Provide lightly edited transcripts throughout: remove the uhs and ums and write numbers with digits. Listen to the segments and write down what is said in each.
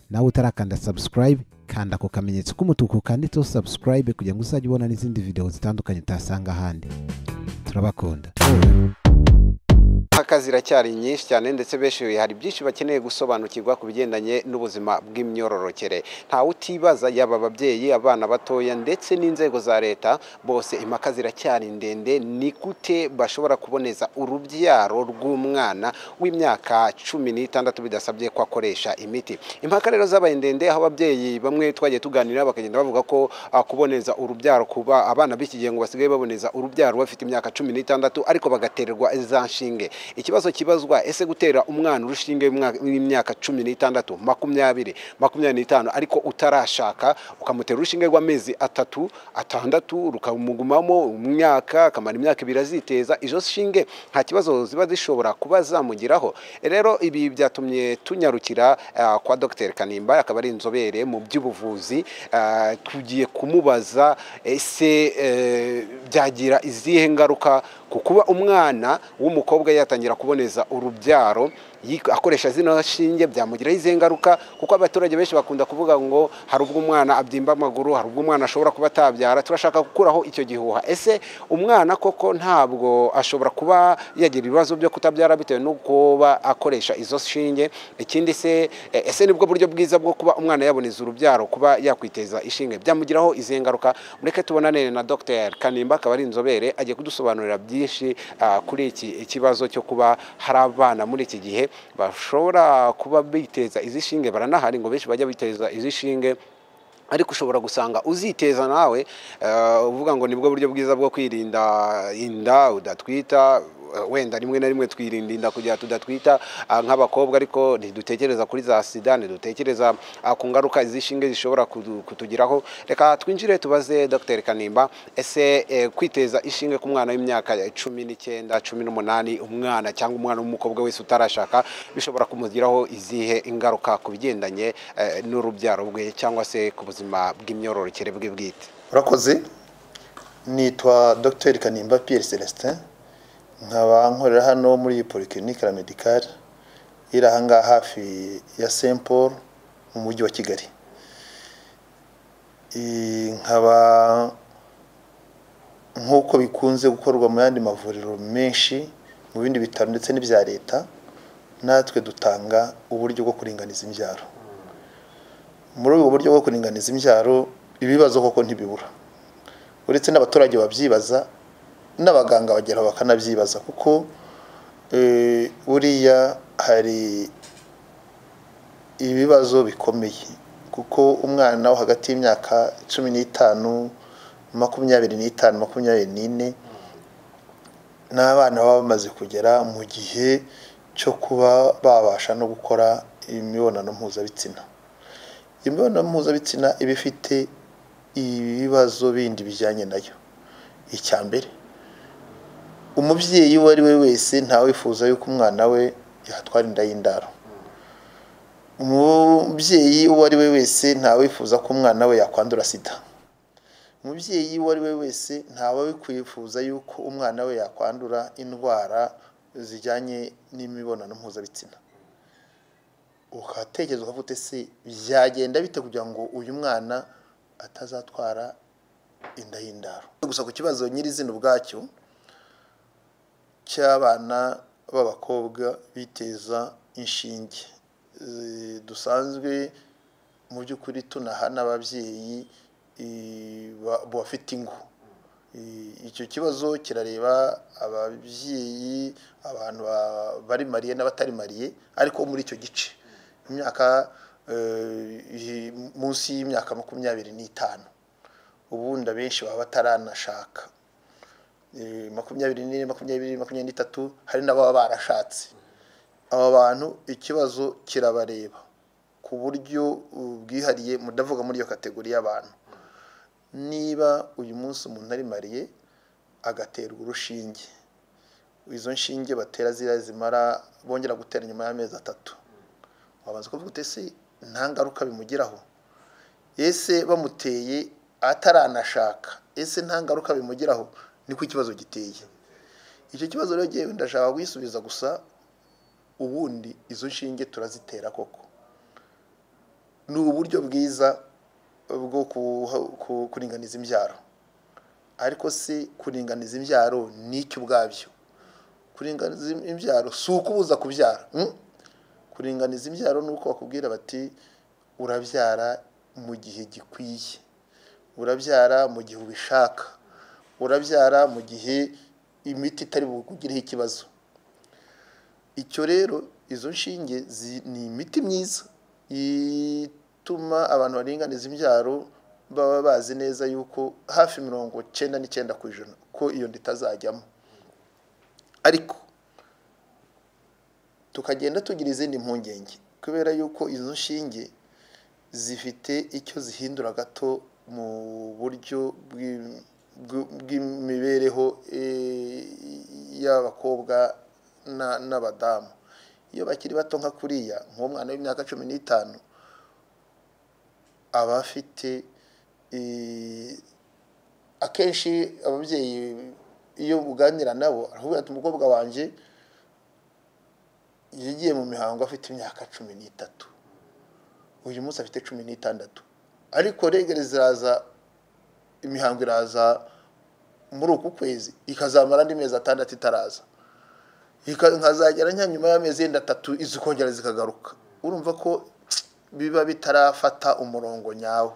nawe utarakanda subscribe kanda ako kamenyetso k'umutuku kanditseho subscribe kugira ngo uzajye ubona n'izindi video zitandukanye utasanga ahandi. Turabakunda. Akazi ziracyari nyinshi cyane ndetse benshi hari byinshi bakeneye gusobanukirwa ku bigendanye n'ubuzima bw'imyororokere. Nta utibaza yaba ababyeyi, abana batoya ndetse n'inzego za leta bose impaka ziracyari ndende, ni gute bashobora kuboneza urubyaro rw'umwana w'imyaka 16 bidasabye ko akoresha imiti. Impaka rero zabaye ndende, aho ababyeyi bamwe twagiye tuganira bakagenda bavuga ko kuboneza urubyaro kuba abana b'iki gihe ngo basigaye baboneza urubyaro bafite imyaka 16 ariko bagatererwa za nshinge. Ikibazo kibazwa, ese gutera umwana urushinge w'imyaka 16, 20, 25 ariko utarashaka ukamutera urushinge rw'amezi 3, 6 rukamugumamo umwaka akamara imyaka 2 aziteza, izo shinge nta kibazo ziba zishobora kuba zamugiraho. Rero ibi byatumye tunyarukira kwa Dr Kanimba, akaba ari inzobere mu by'ubuvuzi. Tugiye kumubaza ese byagira izihe ngaruka kukuba umwana w'umukobwa yatangira kuboneza urubyaro akoresha zino shinge, byamugiraho izihe ngaruka? Kuko abaturage benshi bakunda kuvuga ngo hari ubwo umwana abyimba amaguru, hari ubwo umwana ashobora kuba atabyara. Turashaka gukuraho icyo gihuha. Ese umwana koko ntabwo ashobora kuba yagira ibibazo byo kutabyara bitewe no kuba akoresha izo shinge? Ikindi ese nibwo buryo bwiza bwo kuba umwana yaboneza urubyaro, kuba yakwiteza ishinge, byamugiraho izihe ngaruka? Mureke tubonane na Dr Kanimba, akaba ari inzobere, agiye kudusobanurira byinshi kuri iki kibazo cyo kuba hari abana muri iki gihe bashobora kuba biteza izi shinge. Baranahari ngo benshi bajya biteza izi shinge, ariko ushobora gusanga uziteza nawe uvuga ngo nibwo buryo bwiza bwo kwirinda inda udatwita. Wenda rimwe na rimwe twirinda inda kugira tudatwita nk'abakobwa, ariko ntidutekereza kuri za sida, ntidutekereza ku ngaruka izishinge zishobora kutugiraho. Reka twinjire tubaze Dr Kanimba, ese kwiteza ishinge ku mwana w'imyaka 19, 18, umwana cyangwa umwana w'umukobwa wese utarashaka bishobora kumugiraho izihe ingaruka ku bigendanye n'urubyaro bwe cyangwa se ku buzima bw'imyororokere bwe bwite? Urakoze. Nitwa Dr Kanimba Pierre Celestin, nkaba nkorera hano muri Polyclinique la Medicale iri ahanga hafi ya Saint Paul mu mujyi wa Kigali. Nkaba nkuko bikunze gukorwa mu yandi mavuriro menshi mu bindi bitaro ndetse n'ibya leta, natwe dutanga uburyo bwo kuringaniza imbyaro. Muri ubu buryo bwo kuringaniza imbyaro ibibazo koko ntibibura, uretse n'abaturage babyibaza n'abaganga bagera bakanabyibaza, kuko buriya hari ibibazo bikomeye, kuko umwana wo hagati y'imyaka 15, 25, 24 n'abana baba bamaze kugera mu gihe cyo kuba babasha no gukora imibonano mpuzabitsina. Imibonano mpuzabitsina iba ifite ibibazo bindi bijyanye nayo. Icya mbere, umubyeyi uwo ari we wese ntawifuza yuko umwana we yatwara inda y'indaro. Umubyeyi uwo ari we wese ntawifuza ko umwana we yakwandura sida. Umubyeyi uwo ari we wese ntawe kwifuza yuko umwana we yakwandura indwara zijyanye n'imibonano mpuzabitsina. Ukatekereza ukavuga se byagenda bite kugira ngo uyu mwana atazatwara inda y'indaro? Gusa ku kibazo nyirizina ubwacyo cy'abana b'abakobwa biteza inshinge, dusanzwe mu by'ukuri tunahana ababyeyi bafite ingo. Icyo kibazo kirareba ababyeyi, abantu bari mariye n'abatari mariye, ariko muri icyo gice imyaka munsi y'imyaka 25, ubundi abenshi baba bataranashaka. 24, 23 hari n'ababa barashatse. Aba bantu ikibazo kirabareba ku buryo bwihariye, mudavuga muri iyo kategori y'abantu. Niba uyu munsi umuntu ari mariye agaterwa urushinge, izo nshinge batera zimara bongera gutera nyuma y'amezi 3, wabanza kuvuga ute nta ngaruka bimugiraho? Ese bamuteye ataranashaka, ese nta ngaruka bimugiraho? Niko ikibazo giteye. Icyo kibazo rero giye ndashaka kwisubiza gusa, ubundi izo nshinge turazitera koko. ni uburyo bwiza bwo kuringaniza imbyaro, ariko si kuringaniza imbyaro n'icyo ubwabyo. Kuringaniza imbyaro si ukubuza kubyara. Kuringaniza imbyaro ni uko bakubwira bati urabyara mu gihe gikwiye, urabyara mu gihe ubishaka, urabyara mu gihe imiti itari bukugireho ikibazo. Icyo rero izo nshinge ni imiti myiza ituma abantu baringaniza imbyaro baba bazi neza yuko hafi 99% ko iyo nda itazajyamo. Ariko tukagenda tugira izindi mpungenge kubera yuko izo nshinge zifite icyo zihindura gato mu buryo bw'imibereho y'abakobwa n'abadamu. Iyo bakiri bato nka kuriya, nk'umwana w'imyaka 15 aba afite akenshi ababyeyi iyo uganira nabo aravuga ati umukobwa wanje yagiye mu mihango afite imyaka 13, uyu munsi afite 16, ariko regere ziraza, imihango iraza muri uku kwezi ikazamara andi mezi 6 itaraza, nkazagera nyuma y'amezi 3 izikongera zikagaruka. Urumva ko biba bitarafata umurongo nyawo.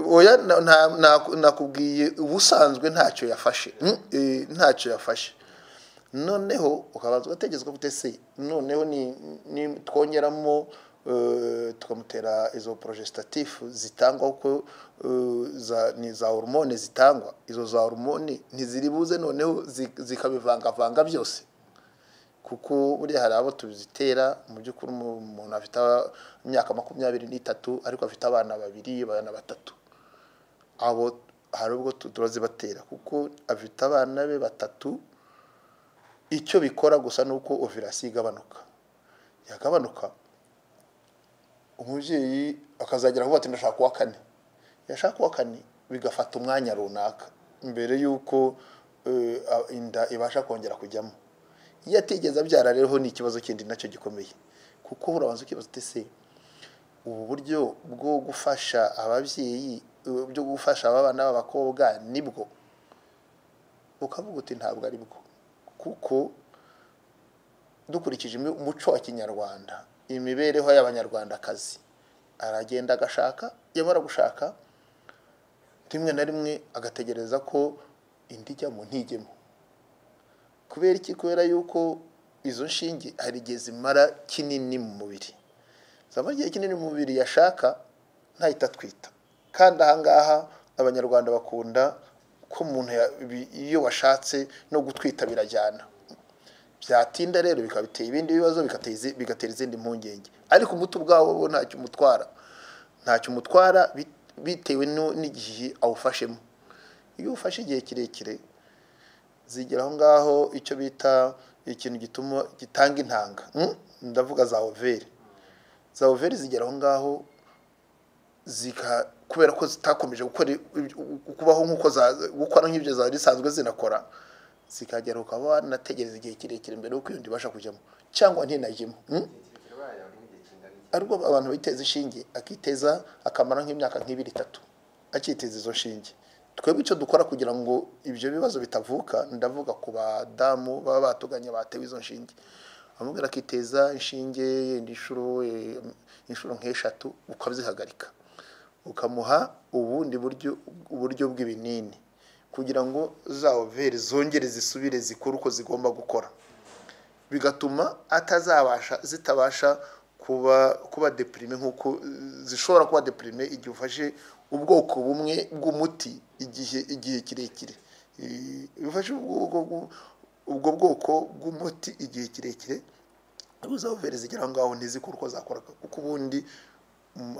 Oya, nakubwiye ubusanzwe ntacyo yafashe, ntacyo yafashe. Noneho ukabanza ugategezwa gute se, noneho ni twongeramo tukamutera izo progestatif zitangwa uko ni za hormone zitangwa. Izo za hormone ntiziribuze noneho zikabivanga byose, kuko buri hari abo tuzitera mu by'ukuri umuntu afite imyaka 23 ariko afite abana 2, abana 3. Abo hari ubwo turazibatera kuko afite abana be 3. Icyo bikora gusa nuko ovulation igabanuka, yagabanuka umubyeyi akazagera aho ati ndashaka wa 4, yashaka wa 4 bigafata umwanya runaka mbere yuko inda ibasha kongera kujyamo. Iyo atigeze abyara rero ni ikibazo kindi nacyo gikomeye, kuko urabanza ukibaza ese ubu buryo bwo gufasha ababyeyi, byo gufasha abana b'abakobwa nibwo? Ukavuga uti ntabwo ari bwo, kuko dukurikije umuco wa Kinyarwanda, imibereho y'Abanyarwandakazi, aragenda agashaka, yamara gushaka rimwe na rimwe agategereza ko indi ijyamo ntigemo. Kubera iki? Kubera yuko izo nshinge hari igihe zimara kinini mu mubiri, zamara igihe kinini mu mubiri yashaka ntahita atwita. Kandi ahangaha Abanyarwanda bakunda ko umuntu iyo washatse no gutwita birajyana. Byatinda rero bikabiteye ibindi bibazo, bigatera izindi mpungenge. Ariko umuti ubwawo bo ntacyo umutwara bitewe n'igihe awufashemo. Iyo ufashe igihe kirekire zigera aho ngaho icyo bita ikintu gitanga intanga, ndavuga za overe. Za overe zigera aho ngaho kubera ko zitakomeje kubaho gukora nk'ibyo zari zisanzwe zinakora, zikagera ukaba wanategereza igihe kirekire mbere yuko iyo ibasha kujyamo cyangwa ntinajyemo. Ariko abantu biteza inshinge, akiteza akamara nk'imyaka 2-3 akiteza izo nshinge. Twebwe icyo dukora kugira ngo ibyo bibazo bitavuka, ndavuga ku badamu baba batuganye batewe izo nshinge, amubwira akiteza inshinge inshuro nk'3 ukazihagarika, ukamuha ubundi uburyo bw'ibinini kugira ngo za overe zongere zisubire zikora uko zigomba gukora, bigatuma zitabasha kuba deprime nk'uko zishobora kuba deprime igihe ufashe ubwoko bumwe bw'umuti igihe kirekire. Bifashe ubwo bwoko bw'umuti igihe kirekire, za overe zigera ngaho ntizikora uko zakoraga, kuko ubundi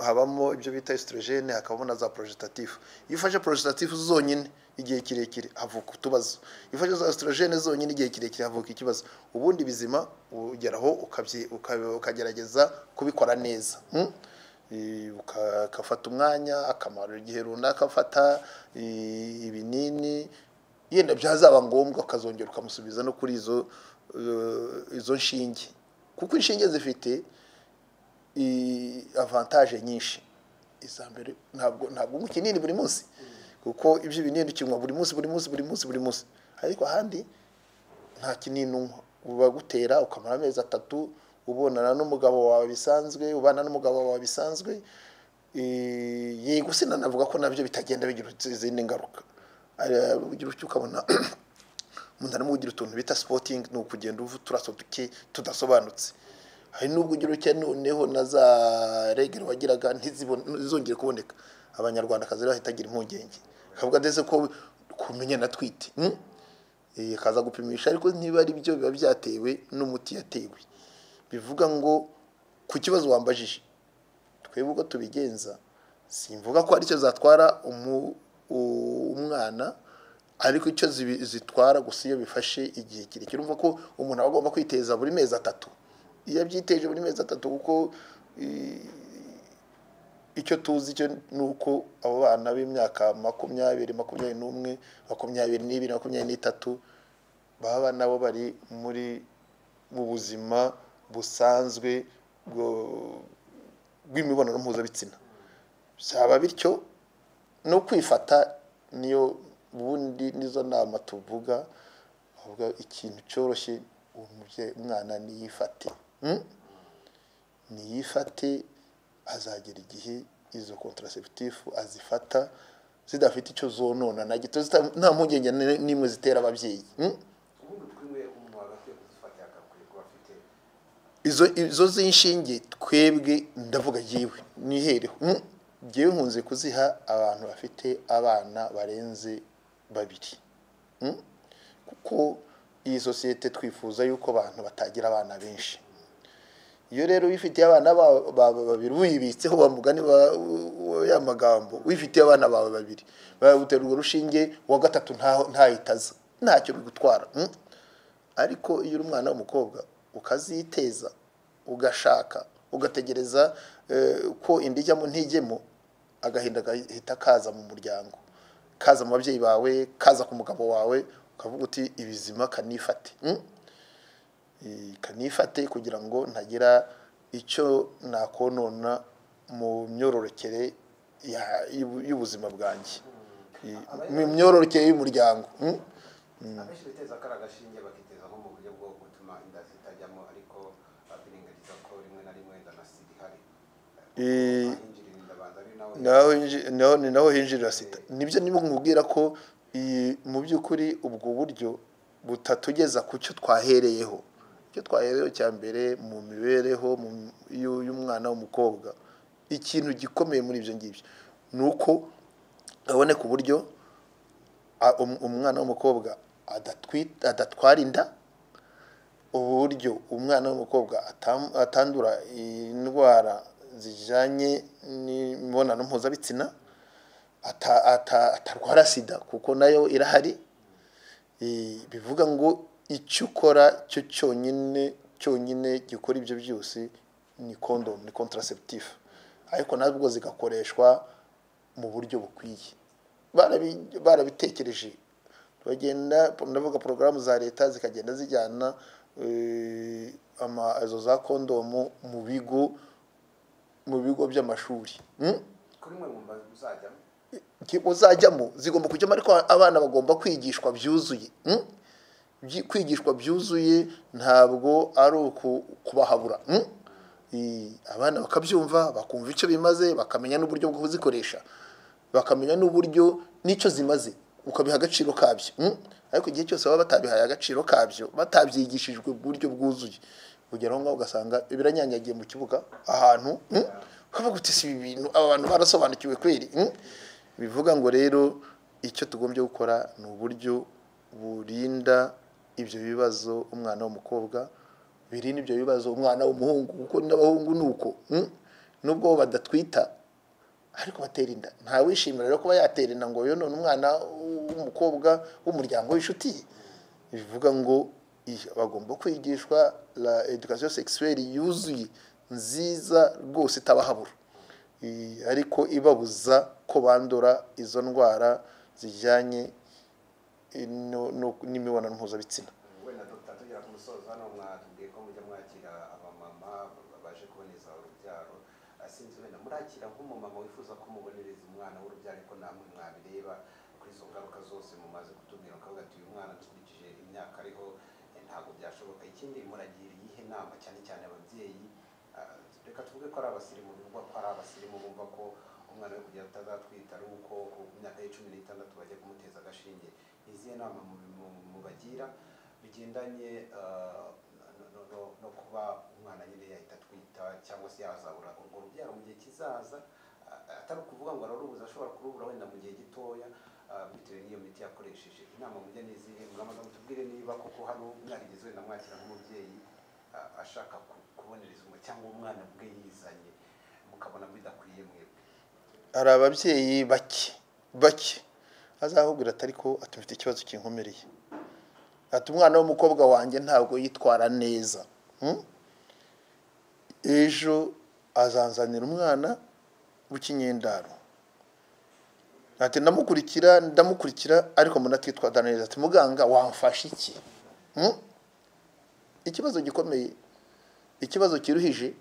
habamo ibyo bita estrogene, hakabona za progestatif. Iyo ufashe progestatif zonyine igihe kirekire havuka utubazo, iyo ufashe za estrogene zonyine igihe kirekire havuka ikibazo. Ubundi bizima ugeraho ukagerageza kubikora neza, ukafata umwanya akamara igihe runaka afata ibinini, yenda byazaba ngombwa ukazongera ukamusubiza no kuri izo nshinge, kuko inshinge zifite avantage nyinshi. Izambere ntabwo umukinini buri munsi, kuko ibyo binini kinywa buri munsi, ariko ahandi nta kinini unywa, uba gutera ukamara amezi 3 ubonana n'umugabo wawe bisanzwe, ubana n'umugabo wawe bisanzwe. Yego sinanavuga ko nabyo bitagenda bigira izindi ngaruka, ugira icyo ukabona umuntu arimo kugira utuntu bita sporting, ni ukugenda uvu turaso duke tudasobanutse. Hari nubwo ugira uke noneho na za regero wagiraga ntizongere kuboneka. Abanyarwanda kazi bahitagira impungenge, kavuga ndetse ko kumenya natwite kaza gupimisha, ariko niba ari byo biba byatewe n'umuti yatewe. Bivuga ngo ku kibazo wambajije, twebwe uko tubigenza, simvuga ko ari cyo zatwara umwana, ariko icyo zitwara gusa iyo bifashe igihe kirekire. Urumva ko umuntu agomba kwiteza buri mezi 3. Iyo byiteje buri mezi 3, kuko icyo tuzi cyo nuko abo bana b'imyaka 20, 21, 22, 23 baba nabo bari mu buzima busanzwe bw'imibonano mpuzabitsina. Byaba bityo no kwifata, niyo ubundi nizo nama tuvuga, avuga ikintu cyoroshye, umwana niyifate azagera igihe izo contraceptif azifata zidafite icyo zonona na gito, nta mpungenge nimwe zitera ababyeyi. Izo z'inshinge twebwe ndavuga yewe nihereho, ngewe nkunze kuziha abantu bafite abana barenze 2, kuko iyi sosiyete twifuza yuko abantu batagira abana benshi. Iyo rero wifitiye abana babiri wibitseho bamugani ya magambo, wifitiye abana bawe 2 bagutera urwo rushinge, wa gatatu ntahitaza, ntacyo bigutwara. Ariko iyo uri umwana w'umukobwa ukaziteza, ugashaka, ugategereza ko indijyamo ntijyemo, agahinda gahita kaza mu muryango, kaza mu babyeyi bawe, kaza ku mugabo wawe, ukavuga uti ibizima kanifate kugira ngo ntagira icyo nakonona mu myororokere y'ubuzima bwanjye, mu myororokere y'umuryango. Abenshi biteza karagashinge bakiteza nko mu buryo bwo gutuma inda zitajyamo, ariko babirengagiza ko rimwe na rimwe inda nasidi hari naho hinjirira sida. Nibyo niba nkubwira ko mu by'ukuri ubwo buryo butatugeza ku cyo twahereyeho. Icyo twahereyeho cya mbere mu mibereho y'umwana w'umukobwa, ikintu gikomeye muri ibyo ngibyo nuko aboneka uburyo umwana w'umukobwa adatwara inda, uburyo umwana w'umukobwa atandura indwara zijanye n'imibonano mpuzabitsina, atarwara sida kuko nayo irahari. Bivuga ngo icyo ukora cyo cyonyine gikora ibyo byose ni condom, ni contraceptif, ariko nabwo zigakoreshwa mu buryo bukwiye. Barabitekereje, bagenda ndavuga porogaramu za leta zikagenda zijyana izo za condom mu bigo by'amashuri. Kuri mwe mumba uzajyamo zigomba kujyamo, ariko abana bagomba kwigishwa byuzuye. Kwigishwa byuzuye ntabwo ari kubahabura. Abana bakabyumva, bakumva icyo bimaze, bakamenya n'uburyo bwo kuzikoresha, bakamenya n'uburyo n'icyo zimaze, ukabiha agaciro kabyo. Ariko igihe cyose baba batabihaye agaciro kabyo, batabyigishijwe buryo bwuzuye, ugeraho ngaho ugasanga ibiranyanyagiye mu kibuga ahantu, ukavuga uti si ibintu abantu barasobanukiwe kweri. Bivuga ngo rero icyo tugombye gukora ni uburyo burinda ibyo bibazo umwana w'umukobwa, birinda ibyo bibazo umwana w'umuhungu, kuko n'abahungu nuko nubwo badatwita ariko batera inda. Nta wishimira rero kuba yatera inda ngo yonone umwana w'umukobwa w'umuryango w'inshuti. Bivuga ngo bagomba kwigishwa la education sexuelle yuzuye, nziza rwose itabahabura, ariko ibabuza ko bandura izo ndwara zijyanye n'imibonano mpuzabitsina. Wenda Dr. tugera ku musozo hano mwatubwiye ko mujya mwakira abamama baje kuboneza urubyaro, sinzi wenda murakira nk'umumama wifuza ko mubonereza umwana w'urubyaro ko namwe mwabireba kuri izo ngaruka zose mumaze kutubwira ukavuga ati uyu mwana dukurikije imyaka ariho ntabwo byashoboka. Ikindi muragira iyihe nama cyane cyane ababyeyi, reka tuvuge ko ari abasirimu, bumva ko ari abasirimu bumva ko umwana we kugira atazatwita ari uko ku myaka ye 16 bajya kumuteza agashinge, izihe nama mubagira bigendanye no kuba umwana nyine yahita atwita cyangwa se yazabura urwo rubyaro mu gihe kizaza, atari ukuvuga ngo ararubuza, ashobora kurubura wenda mu gihe gitoya bitewe n'iyo miti yakoresheje. Inama mujya n'izihe? Muramaze mutubwire niba koko hano mwarigeze wenda mwakira nk'umubyeyi ashaka kubonereza umwe cyangwa umwana bwe yizanye mukabona bidakwiye mwebwe. Hari ababyeyi bake azahubwira atari ko atumfite ikibazo kinkomereye, ati umwana w'umukobwa wanjye ntabwo yitwara neza, ejo azanzanira umwana w'ikinyendaro, ati ndamukurikira ariko munatitwara neza, ati muganga wamfasha iki? Ikibazo gikomeye, ikibazo kiruhije.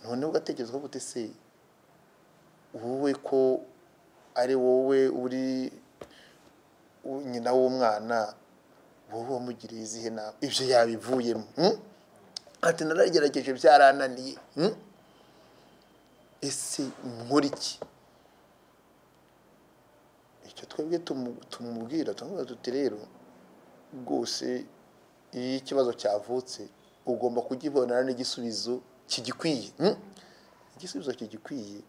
None ugatekerezwa gute se wowe ko ari wowe uri nyina w'umwana, wowe wamugiriye izihe nama? Ibyo yabivuyemo. Ati naragerageje byarananiye, ese nkora iki? Icyo twebwe tumubwira tuti rero rwose iyo ikibazo cyavutse ugomba kugibonera n'igisubizo kigikwiye. Igisubizo kigikwiye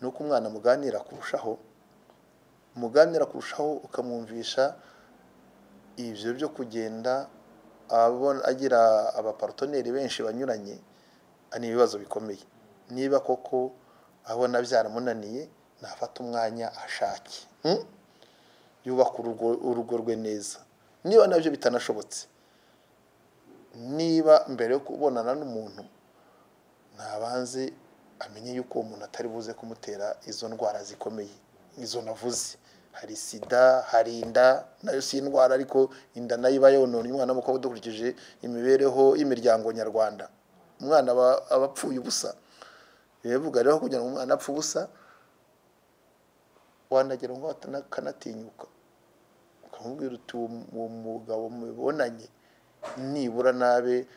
ni uko umwana muganira kurushaho, ukamwumvisha ibyo byo kugenda agira abapartoneri benshi banyuranye, ni ibibazo bikomeye. Niba koko abona byaramunaniye nafata umwanya ashake, yubaka urugo rwe neza. Niba nabyo bitanashobotse, niba mbere yo kubonana n'umuntu ntabanze amenye yuko uwo muntu atari buze kumutera izo ndwara zikomeye izo navuze. Hari sida, hari inda, nayo si indwara ariko inda nayo iba yonona umwana w'umukobwa dukurikije imibereho y'imiryango nyarwanda. Umwana abapfuye ubusa, bivuga rero kugira ngo umwana apfe ubusa wanagira ngo akanatinyuka ukamubwira uti uwo mugabo mubonanye nibura nabe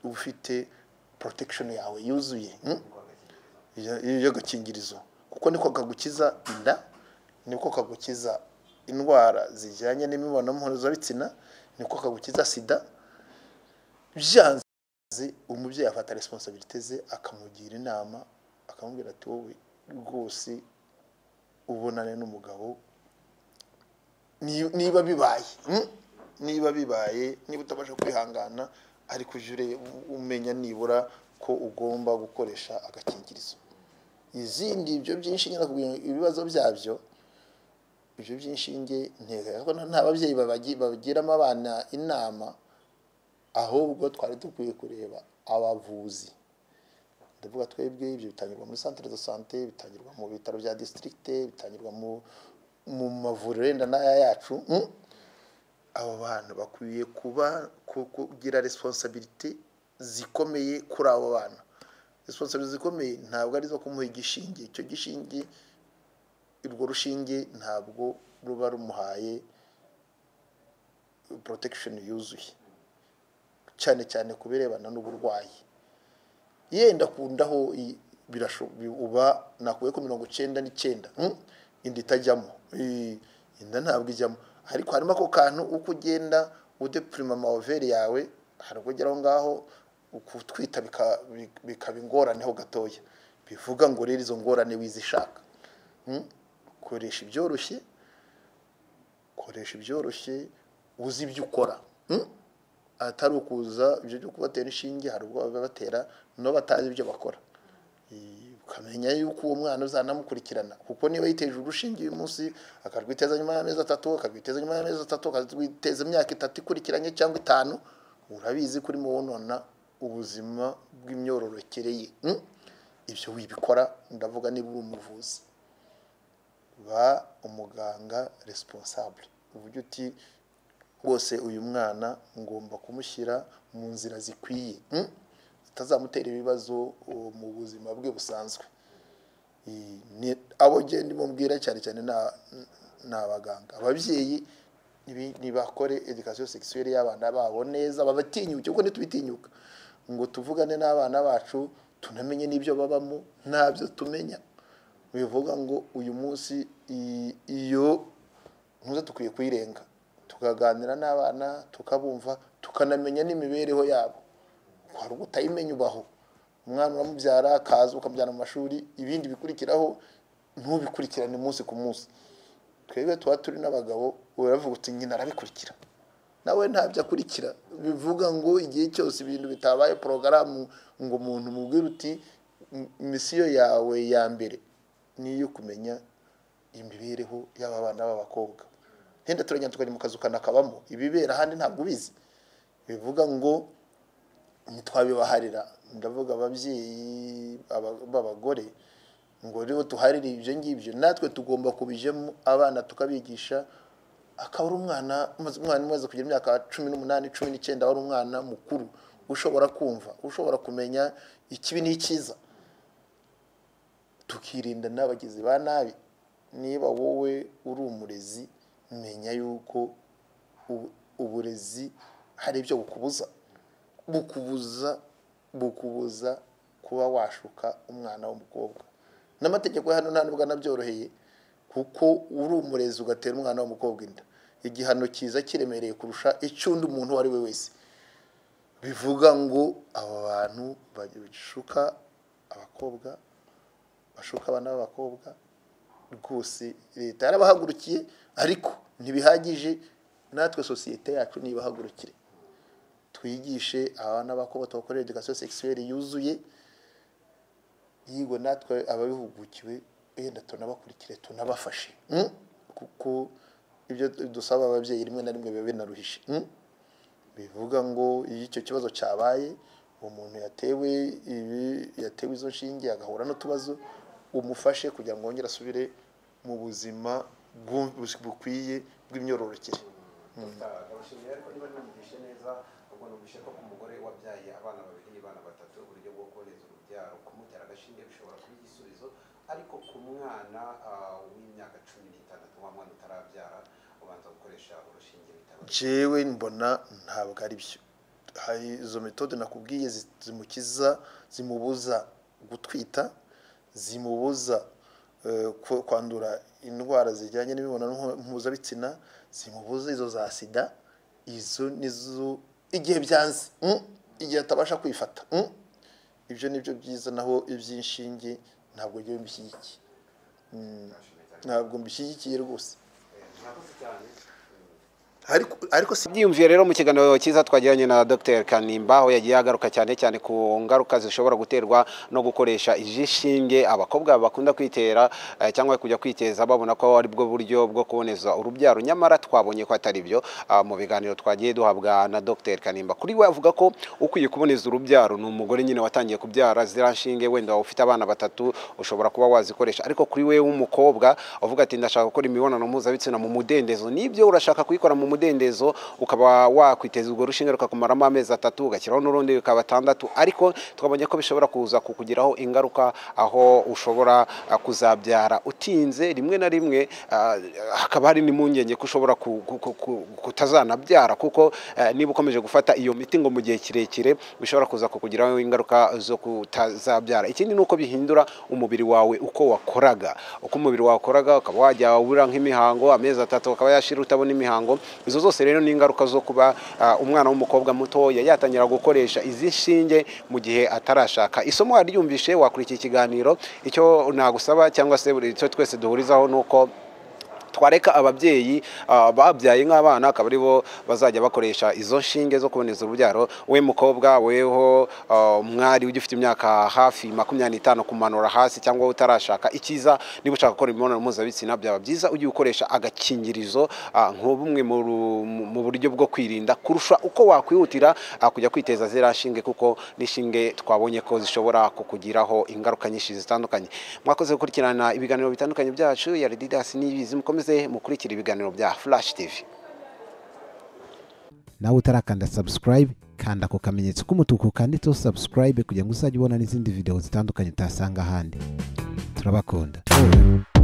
ufite protection yawe yuzuye, iyo gakingirizo, kuko niko kagukiza inda, niko kagukiza indwara zijyanye n'imibonano mpuzabitsina, niko kagukiza sida. Byanze umubyeyi afata responsibility ze akamugira inama, akamubwira ati wowe rwose ubonane n'umugabo niba bibaye niba utabasha kwihangana, ariko ujure umenya nibura ko ugomba gukoresha agakingirizo. Izindi ibyo by'inshinge nakubwira ibibazo byabyo, ibyo by'inshinge nta babyeyi babagiramo abana inama, ahubwo twari dukwiye kureba abavuzi. Ndavuga twebwe ibyo bitangirwa muri centre de santé, bitangirwa mu bitaro bya district, bitangirwa mu mavuriro yenda n'aya yacu. Abo bantu bakwiye kugira responsibility zikomeye kuri abo bana. Responsibility zikomeye ntabwo ari zo kumuha igishinge. Icyo gishinge, urwo rushinge ntabwo ruba rumuhaye protection yuzuye, cyane cyane kubirebana n'uburwayi. Yenda kundaho uba nakuye ko 99 indi itajyamo, inda ntabwo ijyamo, ariko harimo ako kantu uko ugenda udeprima amaveri yawe, hari kugeraho ngaho ukutwita bikaba ingorane gatoya. Bivuga ngo rero izo ngorane wizishaka, koresha ibyoroshye, uzi ibyo ukora, atari ukuza ibyo byo kubatera inshinge. Hari ubwo babatera no batazi ibyo bakora, ukamenya yuko uwo mwana uzanamukurikirana, kuko niba yiteje urushinge uyu munsi akarwiteza nyuma y'amezi 3, akarwiteza nyuma y'amezi 3, akarwiteza imyaka 3 ikurikiranye cyangwa 5, urabizi kuri mubonona ubuzima bw'imyororokere ye. Ibyo wibikora, ndavuga niba uri umuvuzi, ba umuganga responsable, uvuga uti rwose uyu mwana ngomba kumushyira mu nzira zikwiye, bitazamutera ibibazo mu buzima bwe busanzwe. Abo ngende mubwira cyane cyane n'abaganga, ababyeyi nibakore education sexuelle y'abana babo neza, babatinyuke kuko nitubitinyuka ngo tuvugane n'abana bacu tunamenye n'ibyo babamo ntabyo tumenya. Bivuga ngo uyu munsi iyo ntuza tukwiye kuyirenga tukaganira n'abana tukabumva tukanamenya n'imibereho yabo. Hari ubutayimenya ubaho, umwana uramubyara akaza ukabyana mu mashuri, ibindi bikurikiraho ntubikurikirane munsi ku munsi. Twebwe tuba turi n'abagabo uravuga uti nyina arabikurikira, nawe ntabyo akurikira. Bivuga ngo igihe cyose ibintu bitabaye porogaramu ngo umuntu mubwire uti misiyo yawe ya mbere niyo kumenya imibereho y'aba bana b'abakobwa. Henda turagenda tukajya mu kazu kanakabamo ibibera ahandi ntabwo ubizi. Bivuga ngo ntitwabibaharira, ndavuga ababyeyi b'abagore ngo rero tuharire ibyo ngibyo, natwe tugomba kubijemo abana tukabigisha. Akaba umwana umaze kugira imyaka 18 19 wari umwana mukuru ushobora kumva, ushobora kumenya ikibi n'icyiza, tukirinda n'abagizi ba nabi. Niba wowe uri umurezi, menya yuko uburezi hari ibyo bukubuza kuba washuka umwana w'umukobwa. N'amategeko hano nta nubwo nabyoroheye, kuko uri umurezi ugatera umwana w'umukobwa inda, igihano kiza kiremereye kurusha icyundi umuntu wari we wese. Bivuga ngo aba bantu bashuka abakobwa, bashuka abana b'abakobwa, rwose leta yarabahagurukiye ariko ntibihagije. Natwe sosiyete yacu nibahagurukire, twigishe abana b'abakobwa tubakorera education sexuelle yuzuye. Yigo natwe ababihugukiwe yenda tunabakurikire tunabafashe, kuko ibyo dusaba ababyeyi rimwe na rimwe biba binaruhishe. Bivuga ngo iyo icyo kibazo cyabaye, umuntu yatewe izo nshinge agahura n'utubazo, umufashe kugira ngo wongere asubire mu buzima bukwiye bw'imyororokere. Ndabashimiye ariko niba numvise neza, ubwo numvise ko umugore wabyaye abana babiri n'abana batatu uburyo bwo kuboneza urubyaro kumutera agashinge bishobora kuba igisubizo, ariko ku mwana w'imyaka 16 wa mwana utarabyara ubanza gukoresha urushinge bitaba. Jewe mbona ntabwo ari byo. Hari izo metode nakubwiye zimukiza, zimubuza gutwita, zimubuza kwandura indwara zijyanye n'imibonano mpuzabitsina, zimubuza izo za sida. Izo nizo igihe byanze, igihe atabasha kwifata, ibyo nibyo byiza. Naho iby'inshinge ntabwo ngiye mbishyigikiye, ntabwo mbishyigikiye rwose. Ariko byiyumviye rero mu kiganiro cyiza twagiranye na Dr Kanimba, aho yagiye agaruka cyane cyane ku ngaruka zishobora guterwa no gukoresha ijishinge abakobwa bakunda kwitera cyangwa kujya kwiteza babona ko ari bwo buryo bwo kuboneza urubyaro. Nyamara twabonye ko atari byo. Mu biganiro twagiye duhabwa na Dr Kanimba, kuri we avuga ko ukwiye kuboneza urubyaro ni umugore nyine watangiye kubyara ziranshinge, wenda ufite abana batatu ushobora kuba wazikoresha. Ariko kuri we w'umukobwa uvuga ati ndashaka gukora imibonano mpuzabitsina mu mudendezo, nibyo urashaka kuyikora mu mudendezo, ukaba wakwiteza urwo rushinge rukakumaramo amezi 3 ugashyiraho n'urundi rukaba 6, ariko twabonye ko bishobora kuza kukugiraho ingaruka, aho ushobora kuzabyara utinze. Rimwe na rimwe hakaba hari n'impungenge ko ushobora kutazanabyara, kuko niba ukomeje gufata iyo miti ngo mu gihe kirekire bishobora kuza kukugiraho ingaruka zo kutazabyara. Ikindi nuko bihindura umubiri wawe uko wakoraga, umubiri wakoraga ukaba wajya ubura nk'imihango amezi 3 ukaba yashira utabona imihango. Izo zose rero ni ingaruka zo kuba umwana w'umukobwa muto yatangira gukoresha izi nshinge mu gihe atarashaka. Isomo waryumvishe, wakurikiye ikiganiro. Icyo nagusaba cyangwa se icyo twese duhurizaho nuko twareka ababyeyi babyaye nk'abana akaba ari bo bazajya bakoresha izo nshinge zo kuboneza urubyaro. We mukobwa, weho mwari ugifite imyaka hafi 25 kumanura hasi cyangwa utarashaka, ikiza niba ushaka gukora imibonano mpuzabitsina byaba byiza ugiye ukoresha agakingirizo nk'ubumwe mu buryo bwo kwirinda kurusha uko wakwihutira kujya kwiteza ziranshinge, kuko nishinge twabonye ko zishobora kukugiraho ingaruka nyinshi zitandukanye. Mwakoze gukurikirana ibiganiro bitandukanye byacu. ya Didas Niyibizi, mukomeze mukurikira ibiganiro bya Flash TV. Nawe utarakanda subscribe kanda ako kamenyetso k'umutuku kanditseho subscribe kugira ngo uzajye ubona n'izindi video zitandukanye utasanga ahandi. Turabakunda.